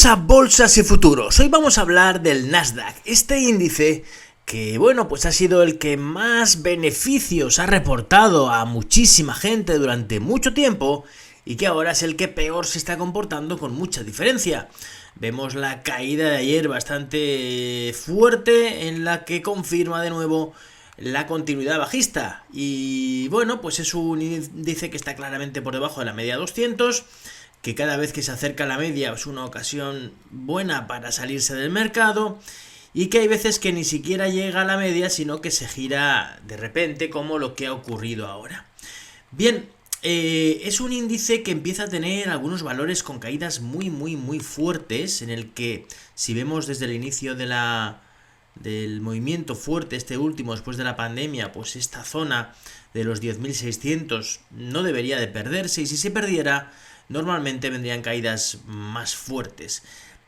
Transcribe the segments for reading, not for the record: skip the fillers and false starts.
A bolsas y futuros. Hoy vamos a hablar del Nasdaq, este índice que, pues ha sido el que más beneficios ha reportado a muchísima gente durante mucho tiempo y que ahora es el que peor se está comportando con mucha diferencia. Vemos la caída de ayer bastante fuerte en la que confirma de nuevo la continuidad bajista y pues es un índice que está claramente por debajo de la media 200, que cada vez que se acerca a la media es una ocasión buena para salirse del mercado y que hay veces que ni siquiera llega a la media, sino que se gira de repente, como lo que ha ocurrido ahora. Bien, es un índice que empieza a tener algunos valores con caídas muy fuertes, en el que si vemos desde el inicio del movimiento fuerte, este último después de la pandemia, pues esta zona de los 10.600 no debería de perderse, y si se perdiera normalmente vendrían caídas más fuertes.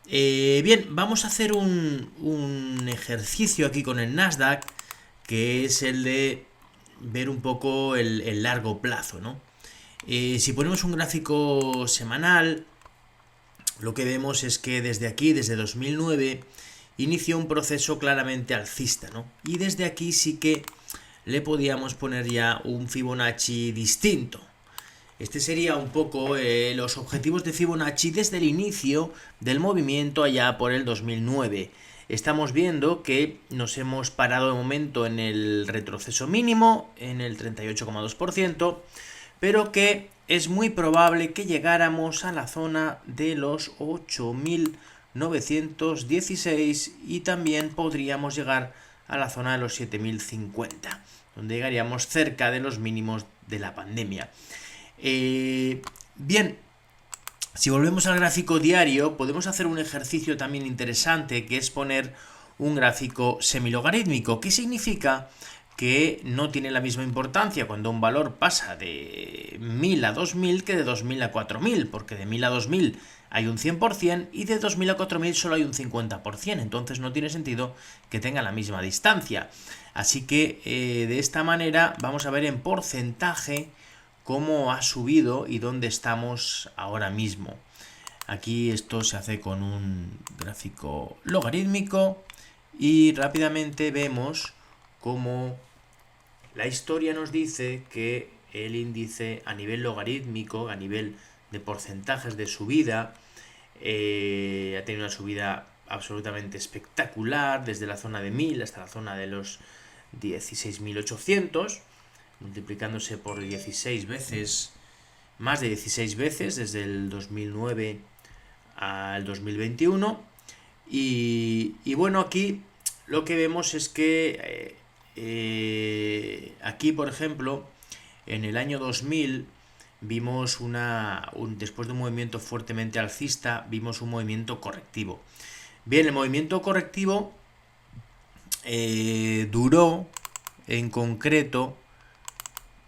Bien, vamos a hacer un ejercicio aquí con el Nasdaq, que es el de ver un poco el largo plazo, ¿no? Si ponemos un gráfico semanal, lo que vemos es que desde aquí, desde 2009, inició un proceso claramente alcista, ¿no? Y desde aquí sí que le podíamos poner ya un Fibonacci distinto. Este sería un poco los objetivos de Fibonacci desde el inicio del movimiento allá por el 2009. Estamos viendo que nos hemos parado de momento en el retroceso mínimo, en el 38,2%, pero que es muy probable que llegáramos a la zona de los 8.916 y también podríamos llegar a la zona de los 7.050, donde llegaríamos cerca de los mínimos de la pandemia. Bien, si volvemos al gráfico diario, podemos hacer un ejercicio también interesante, que es poner un gráfico semilogarítmico. ¿Qué significa? Que no tiene la misma importancia cuando un valor pasa de 1000 a 2000 que de 2000 a 4000, porque de 1000 a 2000 hay un 100% y de 2000 a 4000 solo hay un 50%, entonces no tiene sentido que tenga la misma distancia. Así que de esta manera vamos a ver en porcentaje cómo ha subido y dónde estamos ahora mismo. Aquí esto se hace con un gráfico logarítmico y rápidamente vemos cómo la historia nos dice que el índice a nivel logarítmico, a nivel de porcentajes de subida, ha tenido una subida absolutamente espectacular, desde la zona de 1000 hasta la zona de los 16.800, multiplicándose por 16 veces, más de 16 veces desde el 2009 al 2021. Y aquí lo que vemos es que aquí, por ejemplo, en el año 2000 vimos después de un movimiento fuertemente alcista, vimos un movimiento correctivo. Bien, el movimiento correctivo duró en concreto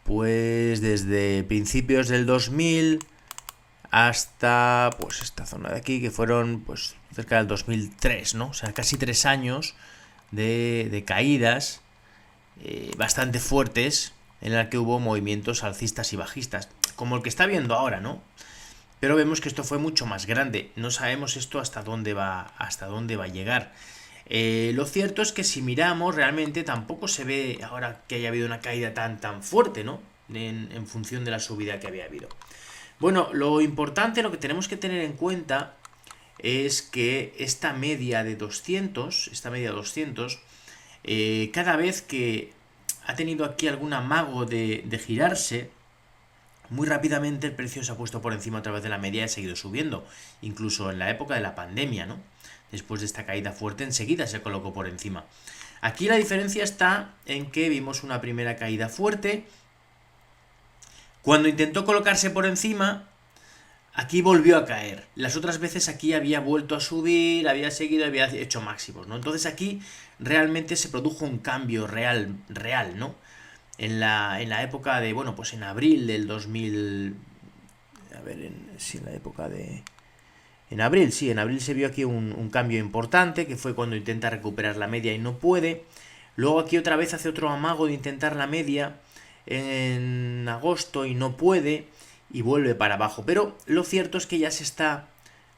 pues desde principios del 2000 hasta pues esta zona de aquí, que fueron pues cerca del 2003, ¿no? O sea, casi 3 años de caídas bastante fuertes, en la que hubo movimientos alcistas y bajistas, como el que está viendo ahora, ¿no? Pero vemos que esto fue mucho más grande. No sabemos esto hasta dónde va a llegar. Lo cierto es que si miramos, realmente tampoco se ve ahora que haya habido una caída tan fuerte, ¿no? En función de la subida que había habido. Bueno, lo importante, lo que tenemos que tener en cuenta es que esta media 200, cada vez que ha tenido aquí algún amago de girarse, muy rápidamente el precio se ha puesto por encima a través de la media y ha seguido subiendo, incluso en la época de la pandemia, ¿no? Después de esta caída fuerte, enseguida se colocó por encima. Aquí la diferencia está en que vimos una primera caída fuerte. Cuando intentó colocarse por encima, aquí volvió a caer. Las otras veces aquí había vuelto a subir, había seguido, había hecho máximos, ¿no? Entonces aquí realmente se produjo un cambio real, ¿no? En la época de, pues en abril del 2000... En abril se vio aquí un cambio importante, que fue cuando intenta recuperar la media y no puede. Luego aquí otra vez hace otro amago de intentar la media en agosto y no puede, y vuelve para abajo. Pero lo cierto es que ya se está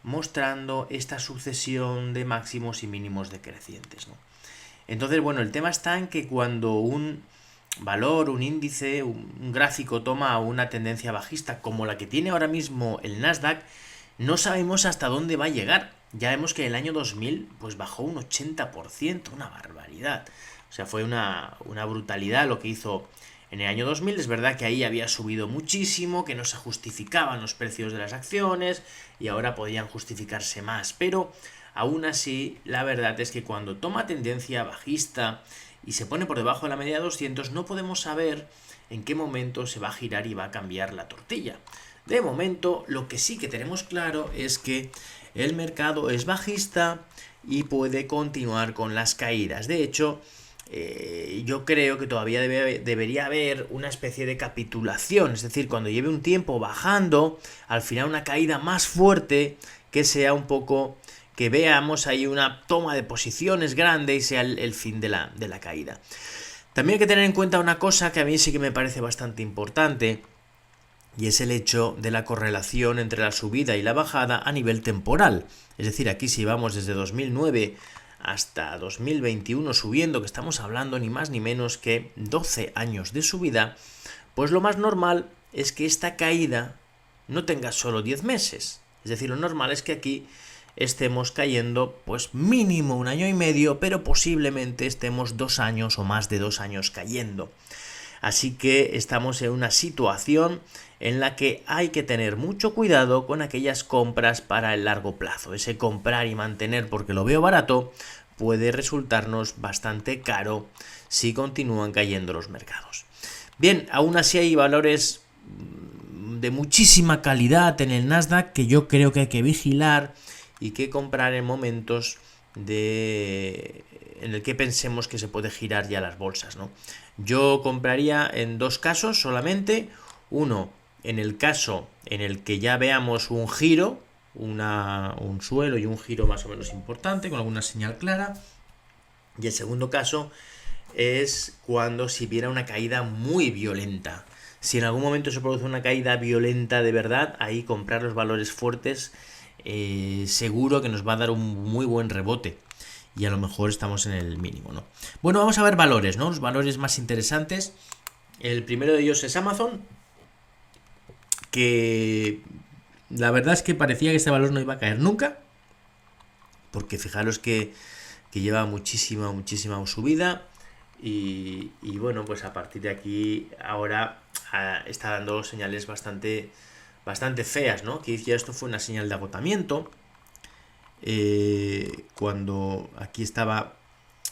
mostrando esta sucesión de máximos y mínimos decrecientes, ¿no? Entonces, bueno, el tema está en que cuando un valor, un índice, un gráfico toma una tendencia bajista como la que tiene ahora mismo el Nasdaq, no sabemos hasta dónde va a llegar. Ya vemos que en el año 2000 pues bajó un 80%, una barbaridad. O sea, fue una brutalidad lo que hizo en el año 2000. Es verdad que ahí había subido muchísimo, que no se justificaban los precios de las acciones y ahora podían justificarse más. Pero aún así, la verdad es que cuando toma tendencia bajista y se pone por debajo de la media de 200, no podemos saber en qué momento se va a girar y va a cambiar la tortilla. De momento, lo que sí que tenemos claro es que el mercado es bajista y puede continuar con las caídas. De hecho, yo creo que todavía debería haber una especie de capitulación, es decir, cuando lleve un tiempo bajando, al final una caída más fuerte que sea un poco, que veamos ahí una toma de posiciones grande y sea el fin de la caída. También hay que tener en cuenta una cosa que a mí sí que me parece bastante importante, y es el hecho de la correlación entre la subida y la bajada a nivel temporal. Es decir, aquí si vamos desde 2009 hasta 2021 subiendo, que estamos hablando ni más ni menos que 12 años de subida, pues lo más normal es que esta caída no tenga solo 10 meses. Es decir, lo normal es que aquí estemos cayendo pues mínimo 1 año y medio, pero posiblemente estemos 2 años o más de 2 años cayendo. Así que estamos en una situación en la que hay que tener mucho cuidado con aquellas compras para el largo plazo. Ese comprar y mantener porque lo veo barato puede resultarnos bastante caro si continúan cayendo los mercados. Bien, aún así hay valores de muchísima calidad en el Nasdaq que yo creo que hay que vigilar y que comprar en momentos en el que pensemos que se puede girar ya las bolsas, ¿no? Yo compraría en 2 casos solamente. Uno, en el caso en el que ya veamos un giro, un suelo y un giro más o menos importante, con alguna señal clara. Y el segundo caso es cuando si viera una caída muy violenta. Si en algún momento se produce una caída violenta de verdad, ahí comprar los valores fuertes seguro que nos va a dar un muy buen rebote. Y a lo mejor estamos en el mínimo, ¿no? Bueno, vamos a ver valores, ¿no? Los valores más interesantes. El primero de ellos es Amazon, que la verdad es que parecía que este valor no iba a caer nunca, porque fijaros que lleva muchísima subida y bueno, pues a partir de aquí ahora está dando señales bastante feas, ¿no? Que ya esto fue una señal de agotamiento. Cuando aquí estaba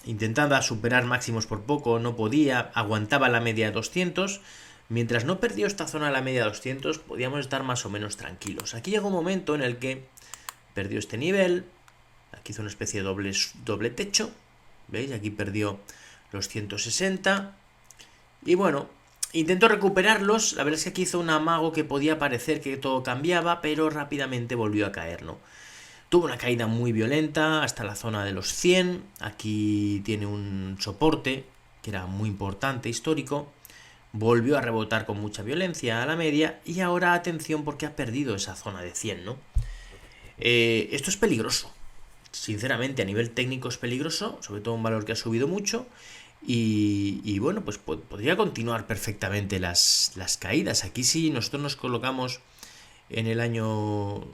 intentando superar máximos por poco, no podía, aguantaba la media de 200, mientras no perdió esta zona de la media de 200 podíamos estar más o menos tranquilos. Aquí llegó un momento en el que perdió este nivel, aquí hizo una especie de doble techo, ¿veis? Aquí perdió los 160 y bueno, intentó recuperarlos. La verdad es que aquí hizo un amago que podía parecer que todo cambiaba, pero rápidamente volvió a caer, ¿no? Tuvo una caída muy violenta hasta la zona de los 100. Aquí tiene un soporte que era muy importante, histórico. Volvió a rebotar con mucha violencia a la media y ahora atención porque ha perdido esa zona de 100, ¿no? Esto es peligroso. Sinceramente, a nivel técnico es peligroso, sobre todo un valor que ha subido mucho. Y bueno, pues podría continuar perfectamente las caídas. Aquí si nosotros nos colocamos en el año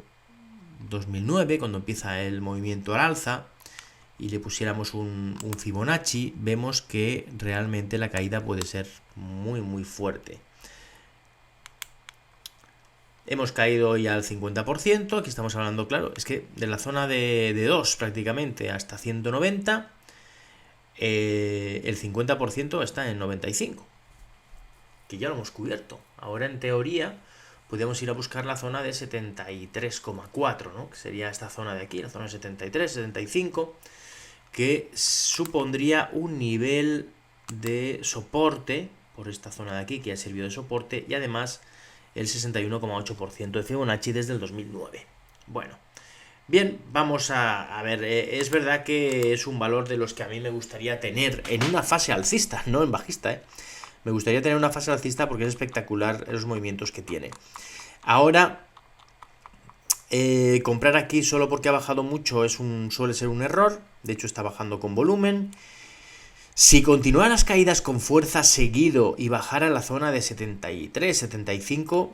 2009, cuando empieza el movimiento al alza, y le pusiéramos un Fibonacci, vemos que realmente la caída puede ser muy fuerte. Hemos caído ya al 50%, aquí estamos hablando, claro, es que de la zona de 2 prácticamente hasta 190, el 50% está en 95, que ya lo hemos cubierto. Ahora en teoría podríamos ir a buscar la zona de 73,4, ¿no? Que sería esta zona de aquí, la zona de 73, 75, que supondría un nivel de soporte por esta zona de aquí, que ha servido de soporte, y además el 61,8% de Fibonacci desde el 2009. Bueno, bien, vamos a ver, es verdad que es un valor de los que a mí me gustaría tener en una fase alcista, no en bajista, Me gustaría tener una fase alcista porque es espectacular los movimientos que tiene. Ahora, Comprar aquí solo porque ha bajado mucho suele ser un error. De hecho está bajando con volumen. Si continuaran las caídas con fuerza seguido y bajara a la zona de 73, 75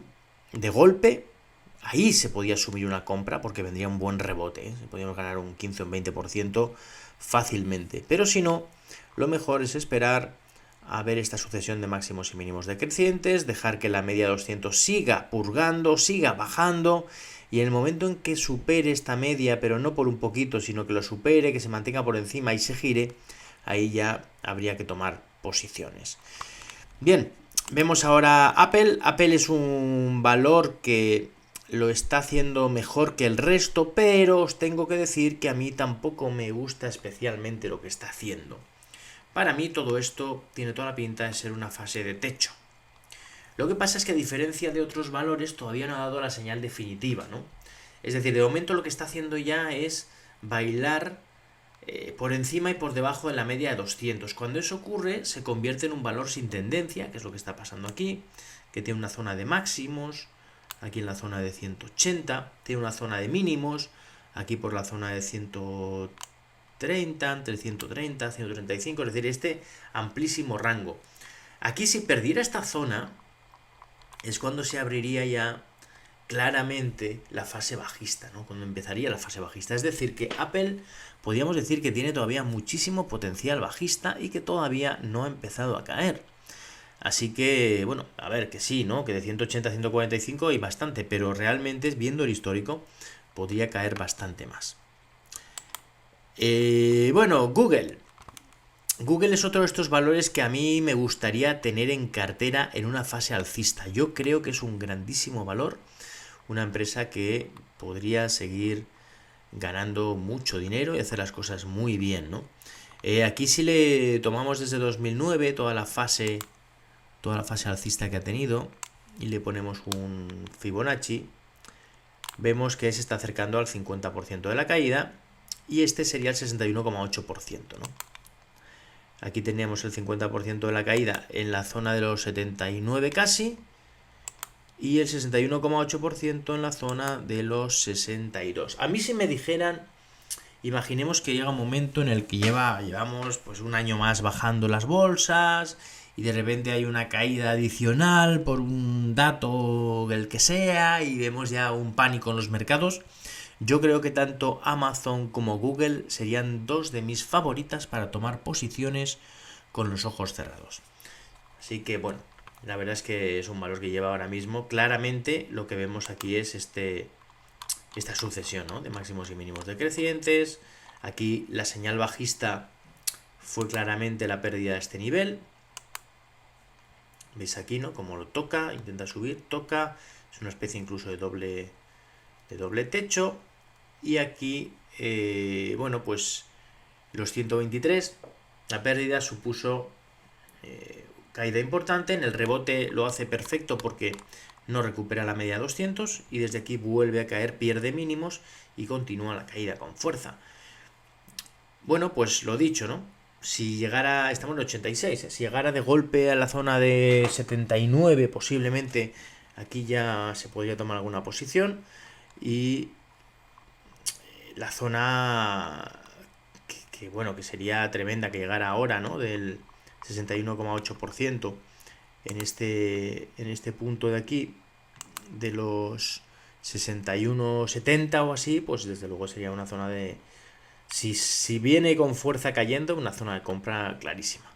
de golpe, ahí se podía asumir una compra porque vendría un buen rebote, ¿eh? Podríamos ganar un 15 o un 20% fácilmente. Pero si no, lo mejor es esperar a ver esta sucesión de máximos y mínimos decrecientes, dejar que la media 200 siga purgando, siga bajando, y en el momento en que supere esta media, pero no por un poquito, sino que lo supere, que se mantenga por encima y se gire, ahí ya habría que tomar posiciones. Bien, vemos ahora Apple. Apple es un valor que lo está haciendo mejor que el resto, pero os tengo que decir que a mí tampoco me gusta especialmente lo que está haciendo. Para mí todo esto tiene toda la pinta de ser una fase de techo. Lo que pasa es que a diferencia de otros valores todavía no ha dado la señal definitiva, ¿no? Es decir, de momento lo que está haciendo ya es bailar por encima y por debajo de la media de 200. Cuando eso ocurre, se convierte en un valor sin tendencia, que es lo que está pasando aquí, que tiene una zona de máximos, aquí en la zona de 180, tiene una zona de mínimos, aquí por la zona de 130, entre 130 y 135, es decir, este amplísimo rango. Aquí si perdiera esta zona, es cuando se abriría ya claramente la fase bajista, ¿no? Cuando empezaría la fase bajista. Es decir, que Apple podríamos decir que tiene todavía muchísimo potencial bajista y que todavía no ha empezado a caer. Así que, bueno, a ver, que sí, ¿no? Que de 180 a 145 hay bastante, pero realmente, viendo el histórico, podría caer bastante más. Bueno, Google. Google es otro de estos valores que a mí me gustaría tener en cartera en una fase alcista. Yo creo que es un grandísimo valor, una empresa que podría seguir ganando mucho dinero y hacer las cosas muy bien, ¿no? Aquí si le tomamos desde 2009 toda la fase alcista que ha tenido y le ponemos un Fibonacci, vemos que se está acercando al 50% de la caída y este sería el 61,8%, ¿no? Aquí teníamos el 50% de la caída en la zona de los 79 casi y el 61,8% en la zona de los 62. A mí si me dijeran, imaginemos que llega un momento en el que llevamos pues un año más bajando las bolsas y de repente hay una caída adicional por un dato del que sea y vemos ya un pánico en los mercados. Yo creo que tanto Amazon como Google serían dos de mis favoritas para tomar posiciones con los ojos cerrados. Así que bueno, la verdad es que es un valor que lleva ahora mismo. Claramente lo que vemos aquí es esta sucesión, ¿no?, de máximos y mínimos decrecientes. Aquí la señal bajista fue claramente la pérdida de este nivel. ¿Veis aquí, no? Como lo toca, intenta subir, toca. Es una especie incluso de doble techo. Y aquí, bueno, pues los 123, la pérdida supuso caída importante. En el rebote lo hace perfecto porque no recupera la media 200 y desde aquí vuelve a caer, pierde mínimos y continúa la caída con fuerza. Bueno, pues lo dicho, ¿no? Si llegara, estamos en 86, si llegara de golpe a la zona de 79 posiblemente, aquí ya se podría tomar alguna posición. Y la zona que bueno, que sería tremenda que llegara ahora, ¿no?, del 61,8% en este punto de aquí, de los 61,70 o así, pues desde luego sería una zona de, si viene con fuerza cayendo, una zona de compra clarísima.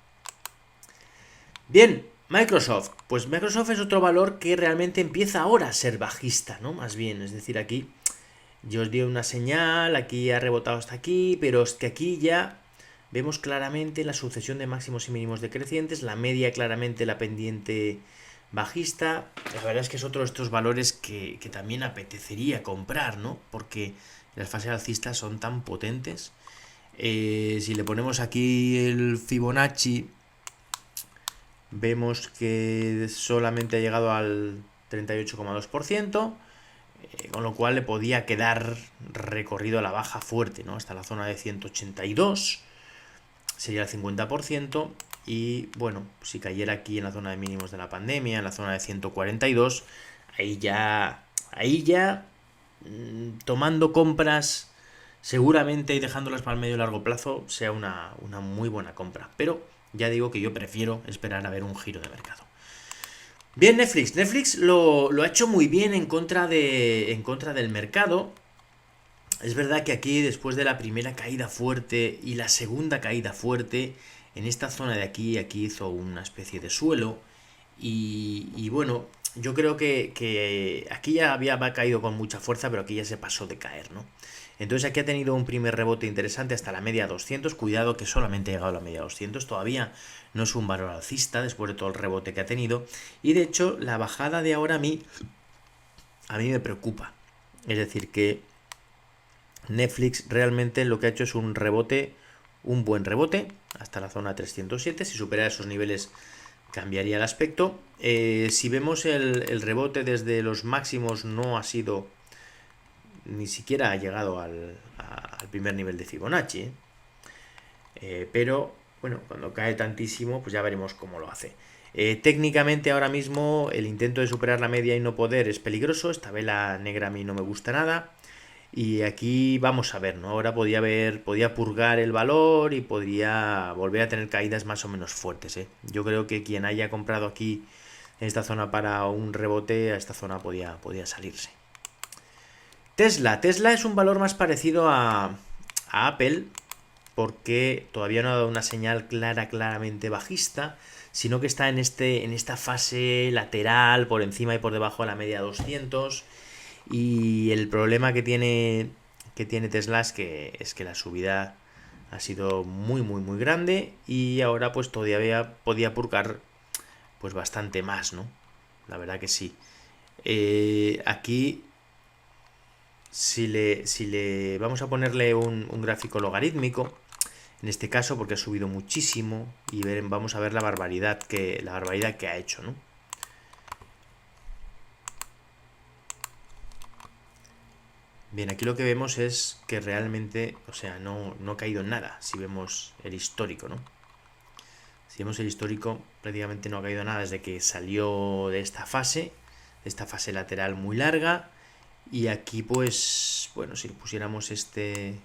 Bien, Microsoft. Pues Microsoft es otro valor que realmente empieza ahora a ser bajista, ¿no? Más bien, es decir, aquí yo os di una señal, aquí ha rebotado hasta aquí, pero es que aquí ya vemos claramente la sucesión de máximos y mínimos decrecientes, la media claramente la pendiente bajista. La verdad es que es otro de estos valores que también apetecería comprar, ¿no? Porque las fases alcistas son tan potentes. Si le ponemos aquí el Fibonacci, vemos que solamente ha llegado al 38,2%. Con lo cual le podía quedar recorrido a la baja fuerte, ¿no?, hasta la zona de 182, sería el 50%, y bueno, si cayera aquí en la zona de mínimos de la pandemia, en la zona de 142, ahí ya tomando compras seguramente y dejándolas para el medio y largo plazo sea una muy buena compra. Pero ya digo que yo prefiero esperar a ver un giro de mercado. Bien, Netflix. Netflix lo ha hecho muy bien en contra del mercado. Es verdad que aquí, después de la primera caída fuerte y la segunda caída fuerte, en esta zona de aquí hizo una especie de suelo. Y bueno, yo creo que aquí ya había caído con mucha fuerza, pero aquí ya se pasó de caer, ¿no? Entonces aquí ha tenido un primer rebote interesante hasta la media 200. Cuidado que solamente ha llegado a la media 200. Todavía no es un valor alcista después de todo el rebote que ha tenido. Y de hecho, la bajada de ahora a mí me preocupa. Es decir, que Netflix realmente lo que ha hecho es un rebote, un buen rebote, hasta la zona 307. Si supera esos niveles cambiaría el aspecto. Si vemos el rebote desde los máximos, no ha sido, ni siquiera ha llegado al primer nivel de Fibonacci. Pero bueno, cuando cae tantísimo, pues ya veremos cómo lo hace. Técnicamente ahora mismo el intento de superar la media y no poder es peligroso. Esta vela negra a mí no me gusta nada. Y aquí vamos a ver, ¿no? Ahora podía purgar el valor y podría volver a tener caídas más o menos fuertes, ¿eh? Yo creo que quien haya comprado aquí en esta zona para un rebote, a esta zona podía salirse. Tesla es un valor más parecido a Apple, porque todavía no ha dado una señal claramente bajista, sino que está en esta fase lateral, por encima y por debajo de la media 200. Y el problema que tiene Tesla es que la subida ha sido muy grande y ahora pues todavía podía purgar pues bastante más, ¿no? La verdad que sí. Aquí si le vamos a ponerle un gráfico logarítmico, en este caso porque ha subido muchísimo y vamos a ver la barbaridad que ha hecho, ¿no? Bien, aquí lo que vemos es que realmente, o sea, no ha caído en nada, si vemos el histórico, ¿no? Si vemos el histórico, prácticamente no ha caído nada desde que salió de esta fase lateral muy larga. Y aquí, pues, bueno, si pusiéramos este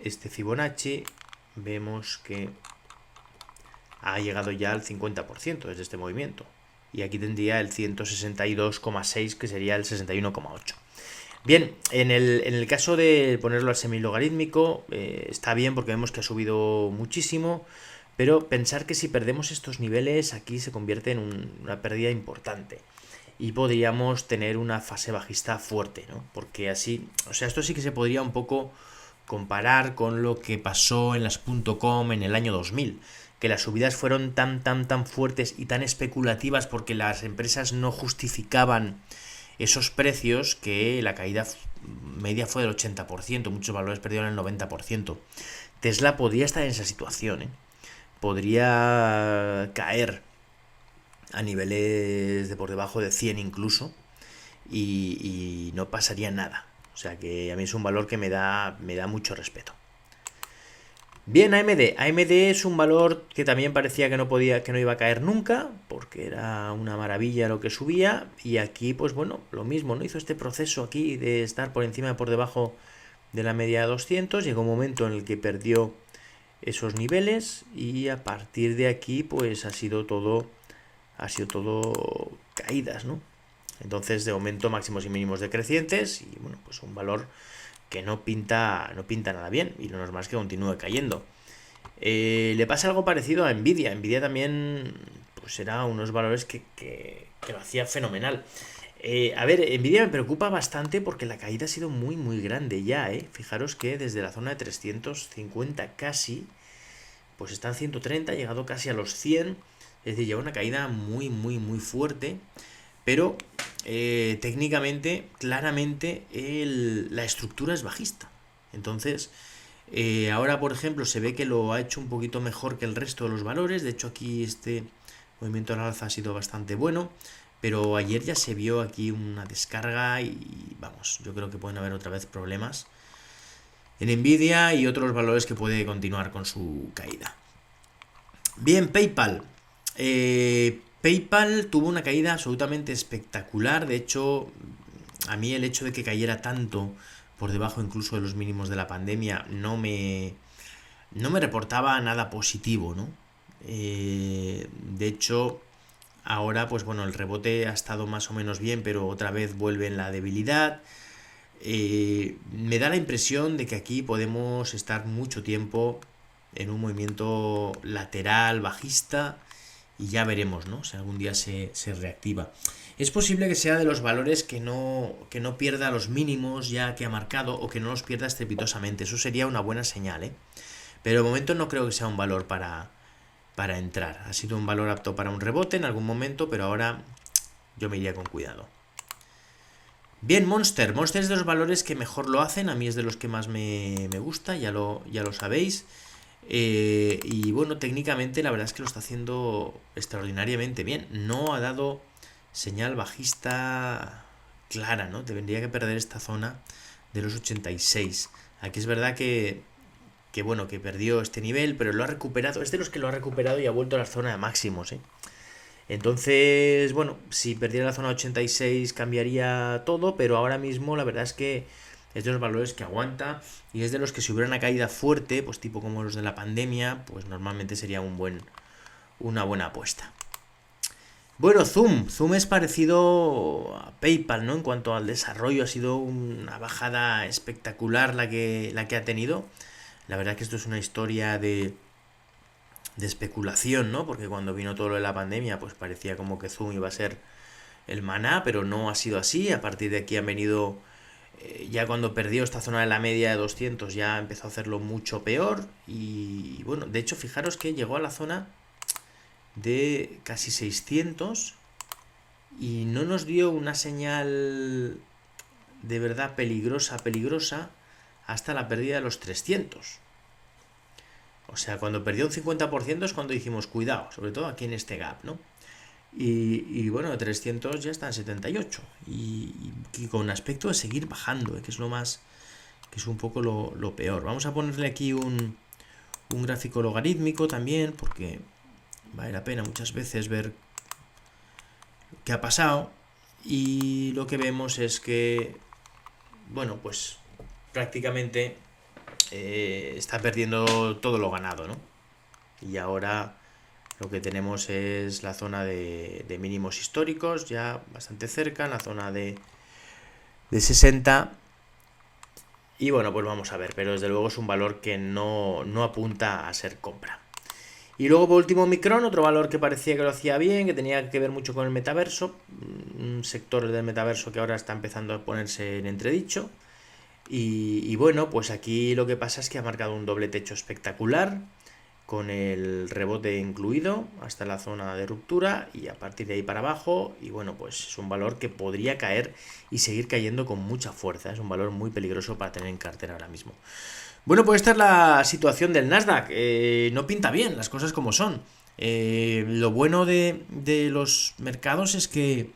Fibonacci, vemos que ha llegado ya al 50% desde este movimiento. Y aquí tendría el 162,6, que sería el 61,8. Bien, en el caso de ponerlo al semilogarítmico, está bien porque vemos que ha subido muchísimo, pero pensar que si perdemos estos niveles aquí se convierte en una pérdida importante y podríamos tener una fase bajista fuerte, ¿no? Porque así, o sea, esto sí que se podría un poco comparar con lo que pasó en las .com en el año 2000, que las subidas fueron tan fuertes y tan especulativas porque las empresas no justificaban esos precios, que la caída media fue del 80%, muchos valores perdieron el 90%. Tesla podría estar en esa situación, ¿eh? Podría caer a niveles de por debajo de 100 incluso y no pasaría nada. O sea que a mí es un valor que me da mucho respeto. Bien, AMD. AMD es un valor que también parecía que no iba a caer nunca, porque era una maravilla lo que subía. Y aquí, pues bueno, lo mismo, ¿no? Hizo este proceso aquí de estar por encima y por debajo de la media de 200. Llegó un momento en el que perdió esos niveles y a partir de aquí, pues ha sido todo caídas, ¿no? Entonces, de momento, máximos y mínimos decrecientes y bueno, pues un valor que no pinta nada bien y lo normal es que continúe cayendo. Le pasa algo parecido a Nvidia. Nvidia también pues era unos valores que lo hacía fenomenal. A ver, Nvidia me preocupa bastante porque la caída ha sido muy grande ya, ¿eh? Fijaros que desde la zona de 350 casi, pues está en 130, ha llegado casi a los 100. Es decir, lleva una caída muy fuerte. Pero técnicamente, claramente, la estructura es bajista. Entonces, ahora, por ejemplo, se ve que lo ha hecho un poquito mejor que el resto de los valores. De hecho, aquí este movimiento al alza ha sido bastante bueno. Pero ayer ya se vio aquí una descarga y vamos, yo creo que pueden haber otra vez problemas en Nvidia y otros valores que puede continuar con su caída. Bien, PayPal. PayPal tuvo una caída absolutamente espectacular. De hecho, a mí el hecho de que cayera tanto por debajo incluso de los mínimos de la pandemia no me reportaba nada positivo, ¿no? De hecho, ahora, pues bueno, el rebote ha estado más o menos bien, pero otra vez vuelve en la debilidad. Me da la impresión de que aquí podemos estar mucho tiempo en un movimiento lateral, bajista, y ya veremos, ¿no? Si algún día se reactiva. Es posible que sea de los valores que no pierda los mínimos ya que ha marcado o que no los pierda estrepitosamente. Eso sería una buena señal, ¿eh? Pero de momento no creo que sea un valor para entrar. Ha sido un valor apto para un rebote en algún momento, pero ahora yo me iría con cuidado. Bien, Monster. Monster es de los valores que mejor lo hacen. A mí es de los que más me gusta, ya lo sabéis. Y bueno, técnicamente la verdad es que lo está haciendo extraordinariamente bien. No ha dado señal bajista clara, ¿no? Tendría que perder esta zona de los 86. Aquí es verdad que bueno, que perdió este nivel, pero lo ha recuperado. Es de los que lo ha recuperado y ha vuelto a la zona de máximos, ¿eh? Entonces, bueno, si perdiera la zona 86 cambiaría todo, pero ahora mismo la verdad es que es de los valores que aguanta y es de los que si hubiera una caída fuerte, pues tipo como los de la pandemia, pues normalmente sería una buena apuesta. Bueno, Zoom es parecido a PayPal, ¿no? En cuanto al desarrollo, ha sido una bajada espectacular la que ha tenido. La verdad que esto es una historia de especulación, ¿no? Porque cuando vino todo lo de la pandemia, pues parecía como que Zoom iba a ser el maná, pero no ha sido así. A partir de aquí han venido, ya cuando perdió esta zona de la media de 200, ya empezó a hacerlo mucho peor. Y bueno, de hecho, fijaros que llegó a la zona de casi 600 y no nos dio una señal de verdad peligrosa hasta la pérdida de los 300. O sea, cuando perdió un 50% es cuando dijimos cuidado, sobre todo aquí en este gap, ¿no? Y bueno, de 300 ya está en 78 y con aspecto de seguir bajando, que es lo más, que es un poco lo peor. Vamos a ponerle aquí un gráfico logarítmico también, porque vale la pena muchas veces ver qué ha pasado. Y lo que vemos es que, bueno, pues prácticamente está perdiendo todo lo ganado, ¿no? Y ahora lo que tenemos es la zona de mínimos históricos, ya bastante cerca, la zona de 60. Y bueno, pues vamos a ver, pero desde luego es un valor que no apunta a ser compra. Y luego por último Micron, otro valor que parecía que lo hacía bien, que tenía que ver mucho con el metaverso, un sector del metaverso que ahora está empezando a ponerse en entredicho. Y bueno, pues aquí lo que pasa es que ha marcado un doble techo espectacular, con el rebote incluido hasta la zona de ruptura y a partir de ahí para abajo. Y bueno, pues es un valor que podría caer y seguir cayendo con mucha fuerza. Es un valor muy peligroso para tener en cartera ahora mismo. Bueno, pues esta es la situación del Nasdaq. No pinta bien, las cosas como son. Lo bueno de los mercados es que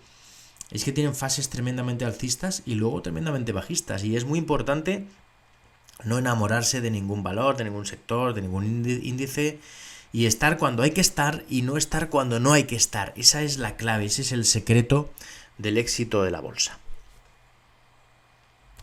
tienen fases tremendamente alcistas y luego tremendamente bajistas. Y es muy importante no enamorarse de ningún valor, de ningún sector, de ningún índice, y estar cuando hay que estar y no estar cuando no hay que estar. Esa es la clave, ese es el secreto del éxito de la bolsa.